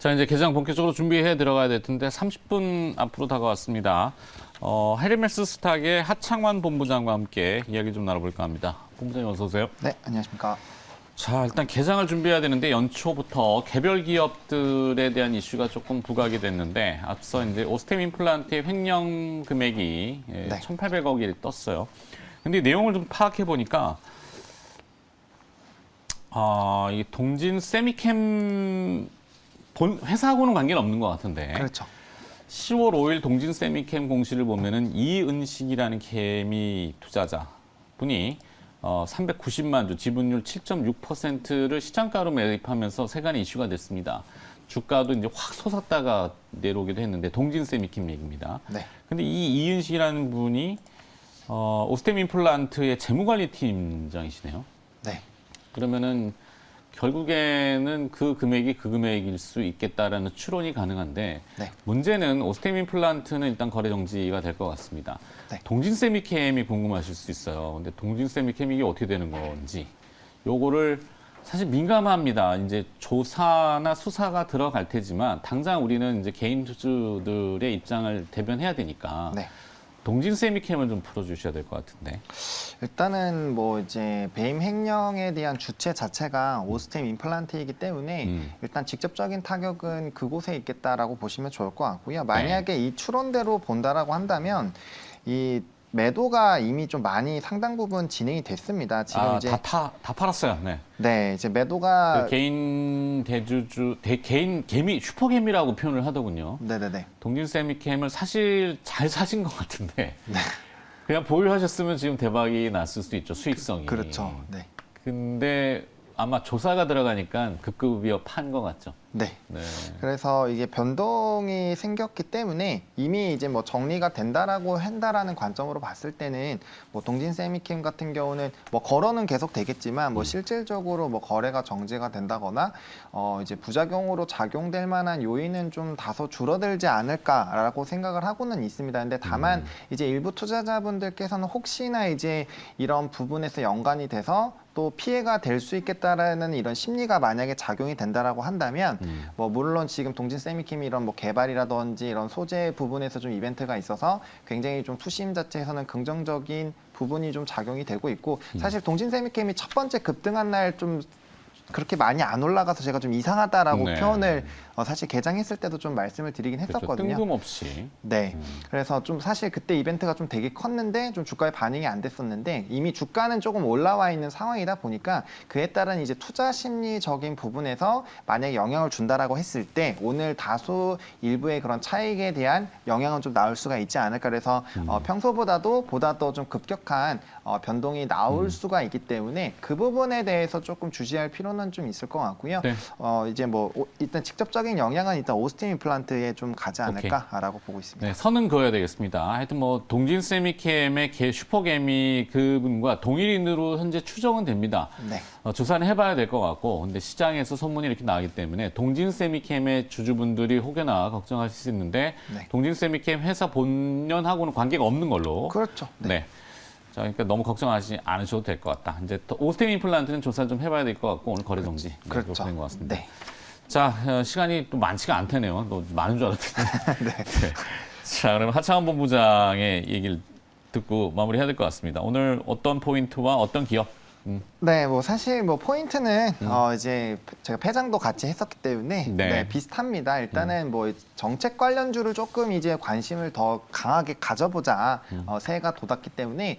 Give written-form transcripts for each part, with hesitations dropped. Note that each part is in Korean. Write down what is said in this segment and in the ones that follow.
자, 이제 개장 본격적으로 준비해 들어가야 될 텐데 30분 앞으로 다가왔습니다. 헤르메스 스탁의 하창완 본부장과 함께 이야기 좀 나눠볼까 합니다. 본부장님 어서 오세요. 네, 안녕하십니까. 자, 일단 개장을 준비해야 되는데 연초부터 개별 기업들에 대한 이슈가 조금 부각이 됐는데 앞서 이제 오스템 임플란트의 횡령 금액이 1,800억이 떴어요. 근데 내용을 좀 파악해 보니까 이 동진 세미캠 회사하고는 관계는 없는 것 같은데. 그렇죠. 10월 5일 동진 세미캠 공시를 보면은 이은식이라는 개미 투자자 분이 390만 주 지분율 7.6%를 시장가로 매입하면서 세간의 이슈가 됐습니다. 주가도 이제 확 솟았다가 내려오기도 했는데 동진 세미캠 얘기입니다. 네. 근데 이 이은식이라는 분이 오스템 임플란트의 재무관리팀장이시네요. 네. 그러면은 결국에는 그 금액이 그 금액일 수 있겠다라는 추론이 가능한데 네. 문제는 오스템 임플란트는 일단 거래 정지가 될 것 같습니다. 네. 동진 세미캠이 궁금하실 수 있어요. 근데 동진 세미캠 이게 어떻게 되는 건지 요거를 사실 민감합니다. 이제 조사나 수사가 들어갈 테지만 당장 우리는 이제 개인 투주들의 입장을 대변해야 되니까 네. 동진 세미캠을 좀 풀어주셔야 될 것 같은데. 일단은 뭐 이제 배임 횡령에 대한 주체 자체가 오스템 임플란트이기 때문에 일단 직접적인 타격은 그곳에 있겠다라고 보시면 좋을 것 같고요. 만약에 이 추론대로 본다라고 한다면 이 매도가 이미 좀 많이 상당 부분 진행이 됐습니다. 지금 이제 다 팔았어요. 네. 네, 이제 매도가 개인 대주주, 개인 개미, 슈퍼개미라고 표현을 하더군요. 네네네. 동진 세미캠을 사실 잘 사신 것 같은데 그냥 보유하셨으면 지금 대박이 났을 수도 있죠. 수익성이. 그렇죠. 네. 근데 아마 조사가 들어가니까 급급이어 판 것 같죠. 네. 네. 그래서 이게 변동이 생겼기 때문에 이미 이제 뭐 정리가 된다라고 한다라는 관점으로 봤을 때는 뭐 동진 세미캠 같은 경우는 뭐 거래는 계속 되겠지만 뭐 실질적으로 뭐 거래가 정지가 된다거나 이제 부작용으로 작용될 만한 요인은 좀 다소 줄어들지 않을까라고 생각을 하고는 있습니다. 근데 다만 이제 일부 투자자분들께서는 혹시나 이제 이런 부분에서 연관이 돼서 또 피해가 될 수 있겠다라는 이런 심리가 만약에 작용이 된다라고 한다면 뭐 물론 지금 동진 세미캠이 이런 뭐 개발이라든지 이런 소재 부분에서 좀 이벤트가 있어서 굉장히 좀 투심 자체에서는 긍정적인 부분이 좀 작용이 되고 있고 사실 동진 세미캠이 첫 번째 급등한 날 좀 그렇게 많이 안 올라가서 제가 좀 이상하다라고 네. 표현을 사실 개장했을 때도 좀 말씀을 드리긴 했었거든요. 그렇죠. 뜬금없이. 네. 그래서 좀 사실 그때 이벤트가 좀 되게 컸는데 좀 주가에 반응이 안 됐었는데 이미 주가는 조금 올라와 있는 상황이다 보니까 그에 따른 이제 투자 심리적인 부분에서 만약에 영향을 준다라고 했을 때 오늘 다소 일부의 그런 차익에 대한 영향은 좀 나올 수가 있지 않을까 그래서 평소보다도 보다 더 좀 급격한 변동이 나올 수가 있기 때문에 그 부분에 대해서 조금 주시할 필요는 좀 있을 것 같고요. 네. 이제 뭐 일단 직접적인 영향은 일단 오스템 임플란트에 좀 가지 않을까라고 보고 있습니다. 네, 선은 그어야 되겠습니다. 하여튼 뭐 동진 세미캠의 슈퍼개미 그분과 동일인으로 현재 추정은 됩니다. 네. 조사는 해봐야 될 것 같고, 근데 시장에서 소문이 이렇게 나기 때문에 동진 세미캠의 주주분들이 혹여나 걱정하실 수 있는데 네. 동진 세미캠 회사 본연하고는 관계가 없는 걸로. 그렇죠. 네. 자, 그러니까 너무 걱정하지 않으셔도 될 것 같다. 이제 오스템 임플란트는 조사를 좀 해봐야 될 것 같고 오늘 거래 정지 그렇죠. 그렇게 된 것 같습니다. 네. 자, 시간이 또 많지가 않다네요. 또 많은 줄 알았더니. 네. 네. 자, 그러면 하창원 본부장의 얘기를 듣고 마무리해야 될 것 같습니다. 오늘 어떤 포인트와 어떤 기업? 네, 뭐 사실 뭐 포인트는 이제 제가 폐장도 같이 했었기 때문에 네. 비슷합니다. 일단은 뭐 정책 관련주를 조금 이제 관심을 더 강하게 가져보자 새해가 돋았기 때문에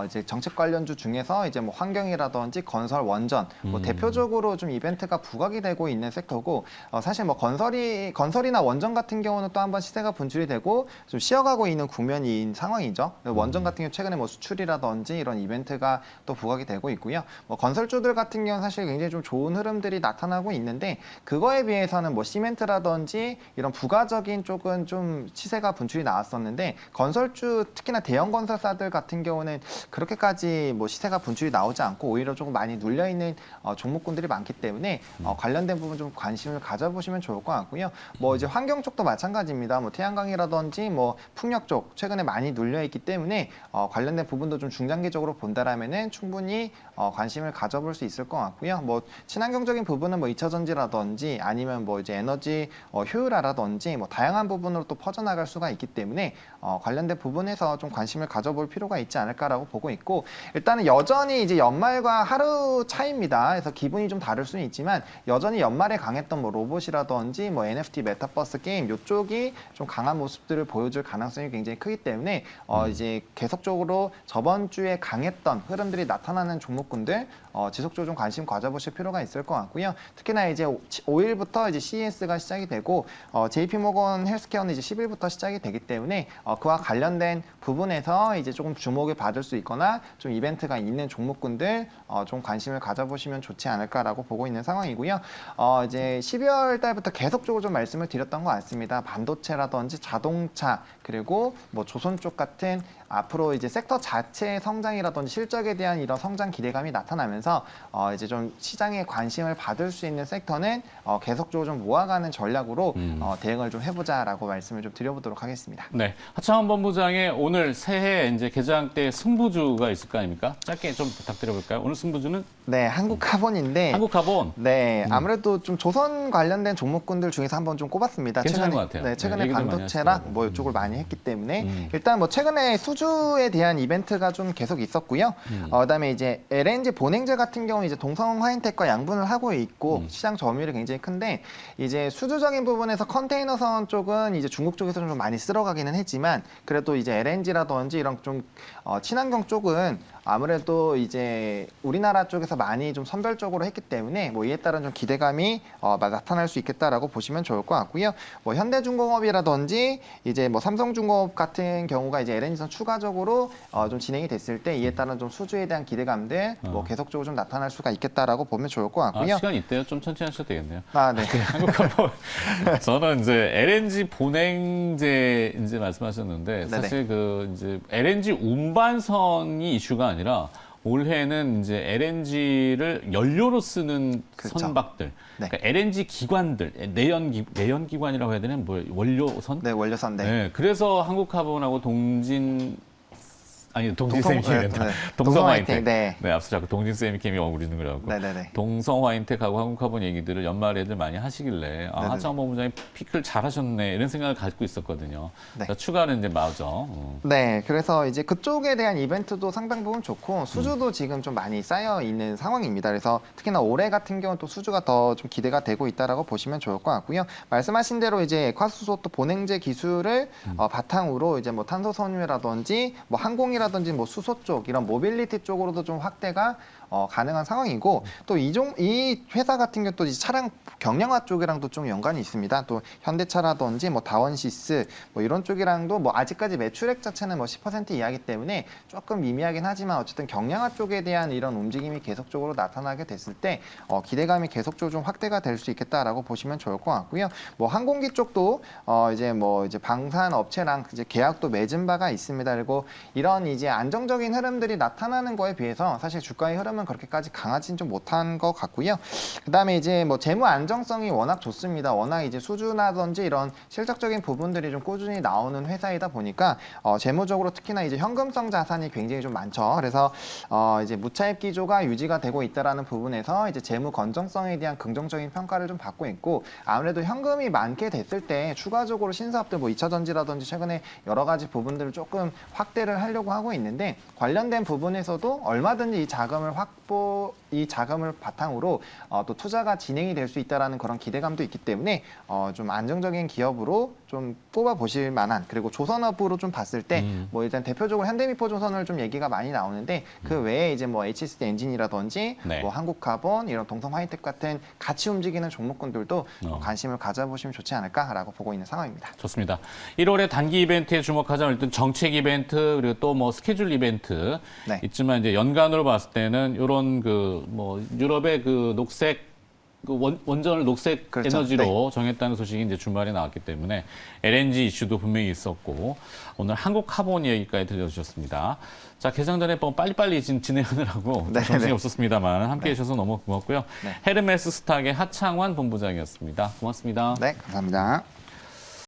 이제 정책 관련주 중에서 이제 뭐 환경이라든지 건설, 원전 뭐 대표적으로 좀 이벤트가 부각이 되고 있는 섹터고 사실 뭐 건설이나 원전 같은 경우는 또 한번 시세가 분출이 되고 좀 쉬어가고 있는 국면인 상황이죠. 원전 같은 경우 최근에 뭐 수출이라든지 이런 이벤트가 또 부각이 되고 있고요. 뭐 건설주들 같은 경우는 사실 굉장히 좀 좋은 흐름들이 나타나고 있는데 그거에 비해서는 뭐 시멘트라든지 이런 부가적인 쪽은 좀 시세가 분출이 나왔었는데 건설주 특히나 대형 건설사들 같은 경우는 그렇게까지 뭐 시세가 분출이 나오지 않고 오히려 조금 많이 눌려 있는 종목군들이 많기 때문에 관련된 부분 좀 관심을 가져보시면 좋을 것 같고요. 뭐 이제 환경 쪽도 마찬가지입니다. 뭐 태양광이라든지 뭐 풍력 쪽 최근에 많이 눌려 있기 때문에 관련된 부분도 좀 중장기적으로 본다라면은 충분히 관심을 가져볼 수 있을 것 같고요. 뭐 친환경적인 부분은 뭐 2차 전지라든지 아니면 뭐 이제 에너지 효율화라든지 뭐 다양한 부분으로 또 퍼져나갈 수가 있기 때문에 관련된 부분에서 좀 관심을 가져볼 필요가 있지 않을까라고 보고 있고, 일단은 여전히 이제 연말과 하루 차이입니다. 그래서 기분이 좀 다를 수는 있지만 여전히 연말에 강했던 뭐 로봇이라든지 뭐 NFT 메타버스 게임 이쪽이 좀 강한 모습들을 보여줄 가능성이 굉장히 크기 때문에 이제 계속적으로 저번 주에 강했던 흐름들이 나타나는 종목군들 지속적으로 좀 관심 가져보실 필요가 있을 것 같고요. 특히나 이제 5일부터 이제 CES가 시작이 되고 JP모건 헬스케어는 이제 10일부터 시작이 되기 때문에 그와 관련된 부분에서 이제 조금 주목을 받을 수 있거나 좀 이벤트가 있는 종목군들 좀 관심을 가져보시면 좋지 않을까라고 보고 있는 상황이고요. 이제 12월 달부터 계속적으로 좀 말씀을 드렸던 것 같습니다. 반도체라든지 자동차 그리고 뭐 조선 쪽 같은 앞으로 이제 섹터 자체의 성장이라든지 실적에 대한 이런 성장 기대감이 나타나면서 이제 좀 시장에 관심을 받을 수 있는 섹터는 계속적으로 좀 모아가는 전략으로 대응을 좀 해보자라고 말씀을 좀 드려보도록 하겠습니다. 네, 하창원 본부장의 오늘 새해 이제 개장 때 승부주가 있을 거 아닙니까? 짧게 좀 부탁드려볼까요? 오늘 승부주는 네, 한국카본인데. 한국카본. 네, 아무래도 좀 조선 관련된 종목군들 중에서 한번 좀 꼽았습니다. 괜찮은 것 같아요. 네, 최근에 네, 얘기들 많이 반도체랑 하시더라고요. 뭐 이쪽을 많이 했기 때문에 일단 뭐 최근에 수주에 대한 이벤트가 좀 계속 있었고요. 그다음에 이제 LNG 본행제 같은 경우 이제 동성 화인텍과 양분을 하고 있고 시장 점유율이 굉장히 큰데 이제 수주적인 부분에서 컨테이너선 쪽은 이제 중국 쪽에서 좀 많이 쓸어가기는 했지만 그래도 이제 LNG라든지 이런 좀 친환경 쪽은 아무래도 이제 우리나라 쪽에서 많이 좀 선별적으로 했기 때문에 뭐 이에 따른 좀 기대감이 나타날 수 있겠다라고 보시면 좋을 것 같고요. 뭐 현대중공업이라든지 이제 뭐 삼성중공업 같은 경우가 이제 LNG선 추가적으로 좀 진행이 됐을 때 이에 따른 좀 수주에 대한 기대감들 뭐 계속적으로 좀 나타날 수가 있겠다라고 보면 좋을 것 같고요. 시간 있대요. 좀 천천히 하셔도 되겠네요. 아, 네. 한국카본. 저는 이제 LNG 본행제 이제 말씀하셨는데 네네. 사실 그 이제 LNG 운반선이 이슈가 아니라 올해는 이제 LNG를 연료로 쓰는 그렇죠. 선박들, 네. 그러니까 LNG 기관들, 내연 기관이라고 해야 되나, 뭐 원료선? 네, 원료선. 네. 네, 그래서 한국카본하고 동진세미캠이 된다. 네. 동성화인텍. 네. 네, 앞서 자꾸 동진세미캠이 어울리는 거라고. 네네네. 동성화인텍하고 한국카본 얘기들을 연말에 애들 많이 하시길래 네네네. 하창원 본부장이 피크를 잘하셨네 이런 생각을 갖고 있었거든요. 네. 그러니까 추가는 이제 맞아. 네, 그래서 이제 그쪽에 대한 이벤트도 상당 부분 좋고 수주도 지금 좀 많이 쌓여 있는 상황입니다. 그래서 특히나 올해 같은 경우는 또 수주가 더 좀 기대가 되고 있다라고 보시면 좋을 것 같고요. 말씀하신 대로 이제 액화수소 또 본행제 기술을 바탕으로 이제 뭐 탄소 섬유라든지 뭐 항공이라든지 뭐 수소 쪽 이런 모빌리티 쪽으로도 좀 확대가 가능한 상황이고 또 이 회사 같은 경우 또 이제 차량 경량화 쪽이랑도 좀 연관이 있습니다. 또 현대차라든지 뭐 다원시스 뭐 이런 쪽이랑도 뭐 아직까지 매출액 자체는 뭐 10% 이하기 때문에 조금 미미하긴 하지만 어쨌든 경량화 쪽에 대한 이런 움직임이 계속적으로 나타나게 됐을 때 기대감이 계속적으로 좀 확대가 될 수 있겠다라고 보시면 좋을 것 같고요. 뭐 항공기 쪽도 이제 방산 업체랑 이제 계약도 맺은 바가 있습니다. 그리고 이런 이제 안정적인 흐름들이 나타나는 거에 비해서 사실 주가의 흐름은 그렇게까지 강하진 좀 못한 것 같고요. 그다음에 이제 뭐 재무 안정성이 워낙 좋습니다. 워낙 이제 수주라든지 이런 실적적인 부분들이 좀 꾸준히 나오는 회사이다 보니까 재무적으로 특히나 이제 현금성 자산이 굉장히 좀 많죠. 그래서 이제 무차입 기조가 유지가 되고 있다라는 부분에서 이제 재무 건전성에 대한 긍정적인 평가를 좀 받고 있고 아무래도 현금이 많게 됐을 때 추가적으로 신사업들 뭐 2차 전지라든지 최근에 여러 가지 부분들을 조금 확대를 하려고 하고 있는데 관련된 부분에서도 얼마든지 이 자금을 바탕으로 또 투자가 진행이 될 수 있다라는 그런 기대감도 있기 때문에 좀 안정적인 기업으로 좀 뽑아 보실 만한 그리고 조선업으로 좀 봤을 때 뭐 일단 대표적으로 현대미포조선을 좀 얘기가 많이 나오는데 그 외에 이제 뭐 HSD 엔진이라든지 네. 뭐 한국카본 이런 동성화이텍 같은 같이 움직이는 종목군들도 관심을 가져보시면 좋지 않을까라고 보고 있는 상황입니다. 좋습니다. 1월에 단기 이벤트에 주목하자면 일단 정책 이벤트 그리고 또 뭐 스케줄 이벤트 네. 있지만 이제 연간으로 봤을 때는 이런 그 뭐 유럽의 그 녹색 원전을 녹색 그렇죠. 에너지로 정했다는 소식이 이제 주말에 나왔기 때문에 LNG 이슈도 분명히 있었고 오늘 한국카본 얘기까지 들려주셨습니다. 자, 개장 전에 뭐 빨리빨리 진행하느라고 네, 정신이 네. 없었습니다만 함께해 주셔서 너무 고맙고요. 네. 헤르메스 스탁의 하창환 본부장이었습니다. 고맙습니다. 네, 감사합니다.